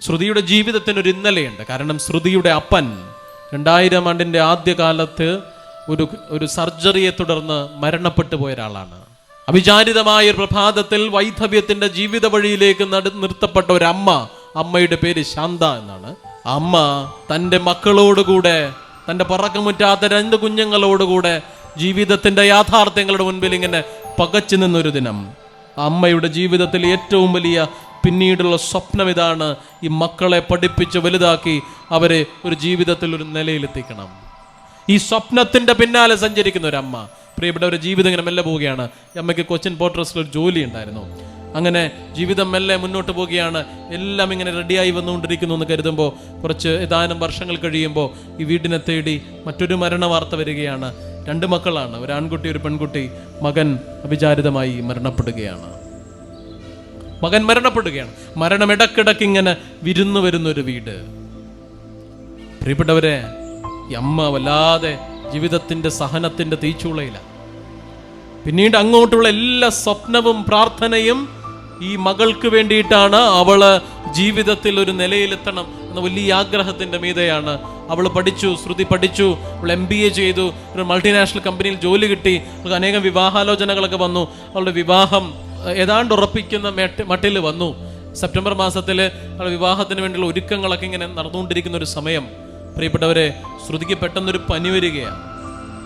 ശ്രുതിയുടെ ജീവിതത്തിനൊരു ഇന്നലെയുണ്ട്. കാരണം ശ്രുതിയുടെ അപ്പൻ 2000 ആണ്ടിൻ്റെ ആദ്യകാലത്ത് ഒരു സർജറിയെ തുടർന്ന് മരണപ്പെട്ടു പോയ ഒരാളാണ്. അവിചാരിതമായ ഒരു പ്രഭാതത്തിൽ വൈധവ്യത്തിന്റെ ജീവിത വഴിയിലേക്ക് നിർത്തപ്പെട്ട ഒരു അമ്മയുടെ പേര് ശാന്ത എന്നാണ്. അമ്മ തൻ്റെ മക്കളോടുകൂടെ, തൻ്റെ പറക്കമുറ്റാത്ത 2 കുഞ്ഞുങ്ങളോടുകൂടെ ജീവിതത്തിന്റെ യാഥാർത്ഥ്യങ്ങളുടെ മുൻപിൽ ഇങ്ങനെ പകച്ചു നിന്നൊരു ദിനം, അമ്മയുടെ ജീവിതത്തിൽ ഏറ്റവും വലിയ പിന്നീടുള്ള സ്വപ്നം ഇതാണ്: ഈ മക്കളെ പഠിപ്പിച്ച് വലുതാക്കി അവരെ ഒരു ജീവിതത്തിൽ ഒരു നിലയിലെത്തിക്കണം. ഈ സ്വപ്നത്തിന്റെ പിന്നാലെ സഞ്ചരിക്കുന്ന ഒരു അമ്മ. പ്രിയപ്പെട്ട ഒരു ജീവിതം ഇങ്ങനെ മെല്ലെ പോവുകയാണ്. അമ്മയ്ക്ക് കൊച്ചിൻ പോർട്ട് ട്രസ്റ്റിൽ ഒരു ജോലി ഉണ്ടായിരുന്നു. അങ്ങനെ ജീവിതം മെല്ലെ മുന്നോട്ട് പോവുകയാണ്. എല്ലാം ഇങ്ങനെ റെഡിയായി വന്നുകൊണ്ടിരിക്കുന്നു എന്ന് കരുതുമ്പോൾ ഏതാനും വർഷങ്ങൾ കഴിയുമ്പോൾ ഈ വീടിനെ തേടി മറ്റൊരു മരണ വാർത്ത വരികയാണ്. 2 മക്കളാണ്, ഒരു ആൺകുട്ടി ഒരു പെൺകുട്ടി. മകൻ അവിചാരിതമായി മരണപ്പെടുകയാണ്. മരണം ഇടക്കിടക്ക് ഇങ്ങനെ വിരുന്നു വരുന്നൊരു വീട്. പ്രിയപ്പെട്ടവരെ, ഈ അമ്മ വല്ലാതെ ജീവിതത്തിന്റെ സഹനത്തിന്റെ തീച്ചൂളയിലാണ്. പിന്നീട് അങ്ങോട്ടുള്ള എല്ലാ സ്വപ്നവും പ്രാർത്ഥനയും ഈ മകൾക്ക് വേണ്ടിയിട്ടാണ്. അവള് ജീവിതത്തിൽ ഒരു നിലയിലെത്തണം എന്ന വലിയ ആഗ്രഹത്തിന്റെ മീതെയാണ്. അവൾ പഠിച്ചു, ശ്രുതി പഠിച്ചു, അവൾ MBA ചെയ്തു, ഒരു മൾട്ടിനാഷണൽ കമ്പനിയിൽ ജോലി കിട്ടി. അവൾക്ക് അനേകം വിവാഹാലോചനകളൊക്കെ വന്നു. അവളുടെ വിവാഹം ഏതാണ്ട് ഉറപ്പിക്കുന്ന മട്ടിൽ വന്നു. സെപ്റ്റംബർ മാസത്തിൽ അവളുടെ വിവാഹത്തിന് വേണ്ടിയുള്ള ഒരുക്കങ്ങളൊക്കെ ഇങ്ങനെ നടന്നുകൊണ്ടിരിക്കുന്ന ഒരു സമയം, പ്രിയപ്പെട്ടവരെ, ശ്രുതിക്ക് പെട്ടെന്നൊരു പനി വരികയാണ്.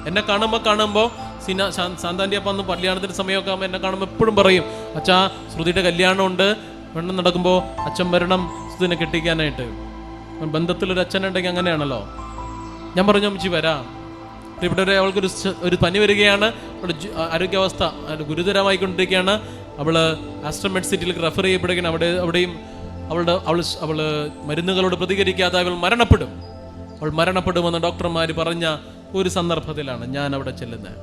എന്നെ കാണുമ്പോൾ ശാന്താൻ്റെ അപ്പം അന്ന് കല്യാണത്തിൻ്റെ സമയമൊക്കെ ആകുമ്പോൾ എന്നെ കാണുമ്പോൾ എപ്പോഴും പറയും, അച്ഛാ ശ്രുതിയുടെ കല്യാണമുണ്ട്, വെണ്ണം നടക്കുമ്പോൾ അച്ഛൻ വരണം ശ്രുതിനെ കെട്ടിക്കാനായിട്ട്. ബന്ധത്തിലൊരു അച്ഛനുണ്ടെങ്കിൽ അങ്ങനെയാണല്ലോ. ഞാൻ പറഞ്ഞു, അമ്മച്ചി വരാം. പ്രിയപ്പെട്ടവരെ, അവൾക്കൊരു പനി വരികയാണ്. അവളുടെ ആരോഗ്യാവസ്ഥ ഗുരുതരമായിക്കൊണ്ടിരിക്കുകയാണ്. അവള് ആസ്റ്റർ മെഡ് സിറ്റിയിലേക്ക് റെഫർ ചെയ്യപ്പെടുകയാണ്. അവിടെയും അവള് മരുന്നുകളോട് പ്രതികരിക്കാതെ അവൾ മരണപ്പെടുമെന്ന് ഡോക്ടർമാർ പറഞ്ഞ ഒരു സന്ദർഭത്തിലാണ് ഞാൻ അവിടെ ചെല്ലുന്നത്.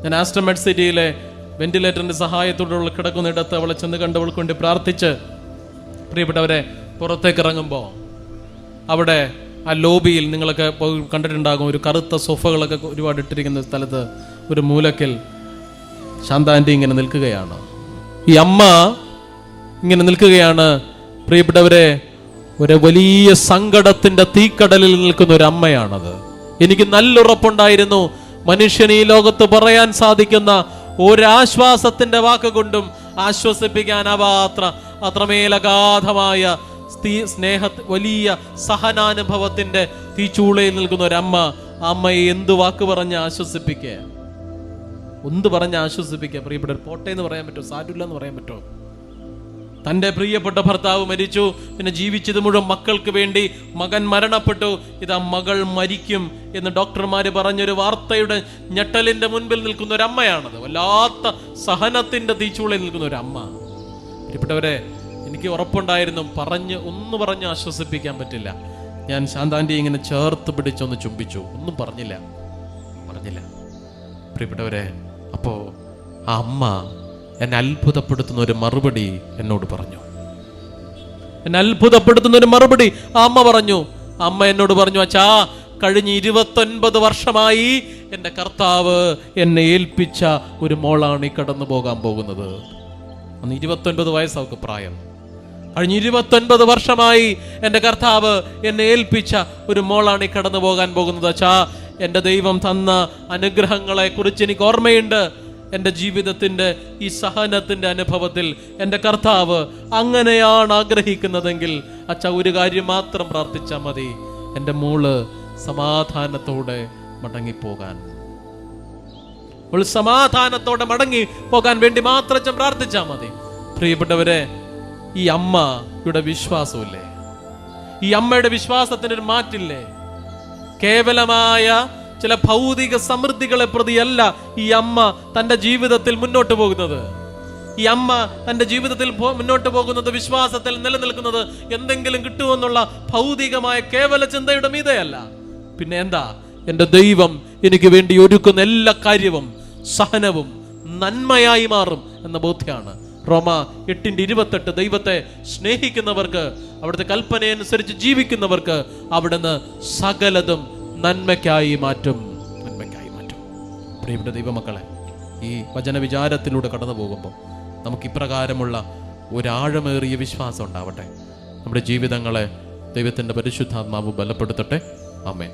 ഞാൻ ആസ്റ്റർ മെഡ് സിറ്റിയിലെ വെന്റിലേറ്ററിന്റെ സഹായത്തോടുള്ള കിടക്കുന്നിടത്ത് അവളെ ചെന്ന് കണ്ടവൾക്ക് വേണ്ടി പ്രാർത്ഥിച്ച്, പ്രിയപ്പെട്ടവരെ, പുറത്തേക്ക് ഇറങ്ങുമ്പോൾ അവിടെ ആ ലോബിയിൽ നിങ്ങളൊക്കെ കണ്ടിട്ടുണ്ടാകും, ഒരു കറുത്ത സോഫകളൊക്കെ ഒരുപാട് ഇട്ടിരിക്കുന്ന സ്ഥലത്ത് ഒരു മൂലക്കിൽ ശാന്താൻ്റെ ഇങ്ങനെ നിൽക്കുകയാണ്. ഈ അമ്മ ഇങ്ങനെ നിൽക്കുകയാണ്. പ്രിയപ്പെട്ടവരെ, ഒരു വലിയ സങ്കടത്തിന്റെ തീക്കടലിൽ നിൽക്കുന്ന ഒരു അമ്മയാണത്. എനിക്ക് നല്ല ഉറപ്പുണ്ടായിരുന്നു, മനുഷ്യന് ഈ ലോകത്ത് പറയാൻ സാധിക്കുന്ന ഒരാശ്വാസത്തിന്റെ വാക്കുകൊണ്ടും ആശ്വസിപ്പിക്കാനാവാത്ര അത്രമേലഗാധമായ വലിയ സഹനാനുഭവത്തിന്റെ തീച്ചൂളയിൽ നിൽക്കുന്ന ഒരമ്മ. അമ്മയെ എന്ത് വാക്ക് പറഞ്ഞ് ആശ്വസിപ്പിക്കുക, പ്രിയപ്പെട്ട പോട്ടെ എന്ന് പറയാൻ പറ്റുമോ? സാരമില്ല എന്ന് പറയാൻ പറ്റുമോ? തൻ്റെ പ്രിയപ്പെട്ട ഭർത്താവ് മരിച്ചു, പിന്നെ ജീവിച്ചത് മുഴുവൻ മക്കൾക്ക് വേണ്ടി. മകൻ മരണപ്പെട്ടു, ഇതാ മകൾ മരിക്കും എന്ന് ഡോക്ടർമാര് പറഞ്ഞൊരു വാർത്തയുടെ ഞെട്ടലിന്റെ മുൻപിൽ നിൽക്കുന്ന ഒരു അമ്മയാണത്. വല്ലാത്ത സഹനത്തിന്റെ തീച്ചൂളയിൽ നിൽക്കുന്ന ഒരു അമ്മ. പ്രിയപ്പെട്ടവരെ, എനിക്ക് ഉറപ്പുണ്ടായിരുന്നു, പറഞ്ഞ് ആശ്വസിപ്പിക്കാൻ പറ്റില്ല. ഞാൻ ശാന്താൻ്റെ ഇങ്ങനെ ചേർത്ത് പിടിച്ചൊന്ന് ചുംബിച്ചു, ഒന്നും പറഞ്ഞില്ല. പ്രിയപ്പെട്ടവരെ, അപ്പോ ആ അമ്മ എന്നെ അത്ഭുതപ്പെടുത്തുന്ന ഒരു മറുപടി എന്നോട് പറഞ്ഞു. ആ അമ്മ പറഞ്ഞു. അമ്മ എന്നോട് പറഞ്ഞു, അച്ഛാ, കഴിഞ്ഞ 29 വർഷമായി എൻ്റെ കർത്താവ് എന്നെ ഏൽപ്പിച്ച ഒരു മോളാണ് ഈ കടന്നു പോകാൻ പോകുന്നത്. അന്ന് 29 വയസ്സവർക്ക് പ്രായം. കഴിഞ്ഞ 29 വർഷമായി എൻ്റെ കർത്താവ് എന്നെ ഏൽപ്പിച്ച ഒരു മോളാണ് ഈ കടന്നു പോകാൻ പോകുന്നത്. അച്ഛാ, എൻ്റെ ദൈവം തന്ന അനുഗ്രഹങ്ങളെ കുറിച്ച് എനിക്ക് ഓർമ്മയുണ്ട്. എൻ്റെ ജീവിതത്തിൻ്റെ ഈ സഹനത്തിൻ്റെ അനുഭവത്തിൽ എൻ്റെ കർത്താവ് അങ്ങനെയാണ് ആഗ്രഹിക്കുന്നതെങ്കിൽ അച്ഛ, ഒരു കാര്യം മാത്രം പ്രാർത്ഥിച്ചാൽ മതി, എൻ്റെ മോള് സമാധാനത്തോടെ മടങ്ങിപ്പോകാൻ. സമാധാനത്തോടെ മടങ്ങി പോകാൻ വേണ്ടി മാത്രം പ്രാർത്ഥിച്ചാൽ മതി. പ്രിയപ്പെട്ടവരെ, ഈ അമ്മയുടെ വിശ്വാസമില്ലേ, ഈ അമ്മയുടെ വിശ്വാസത്തിനൊരു മാറ്റില്ലേ? കേവലമായ ചില ഭൗതിക സമൃദ്ധികളെ പ്രതിയല്ല ഈ അമ്മ തൻ്റെ ജീവിതത്തിൽ മുന്നോട്ട് പോകുന്നത്. ഈ അമ്മ തൻ്റെ ജീവിതത്തിൽ മുന്നോട്ട് പോകുന്നത്, വിശ്വാസത്തിൽ നിലനിൽക്കുന്നത് എന്തെങ്കിലും കിട്ടുമെന്നുള്ള ഭൗതികമായ കേവല ചിന്തയുടെ മീതെയല്ല. പിന്നെ എന്താ? എൻ്റെ ദൈവം എനിക്ക് വേണ്ടി ഒരുക്കുന്ന എല്ലാ കാര്യവും സഹനവും നന്മയായി മാറും എന്ന ബോധ്യമാണ്. റോമ 8:28 ദൈവത്തെ സ്നേഹിക്കുന്നവർക്ക്, അവിടുത്തെ കൽപ്പനയനുസരിച്ച് ജീവിക്കുന്നവർക്ക് അവിടുന്ന് സകലതും നന്മയ്ക്കായി മാറ്റും. പ്രിയപ്പെട്ട ദൈവമക്കളെ, ഈ വചനവിചാരത്തിലൂടെ കടന്നു പോകുമ്പോൾ നമുക്ക് ഇപ്രകാരമുള്ള ഒരാഴമേറിയ വിശ്വാസം ഉണ്ടാവട്ടെ. നമ്മുടെ ജീവിതങ്ങളെ ദൈവത്തിൻ്റെ പരിശുദ്ധാത്മാവ് ബലപ്പെടുത്തട്ടെ. ആമേൻ.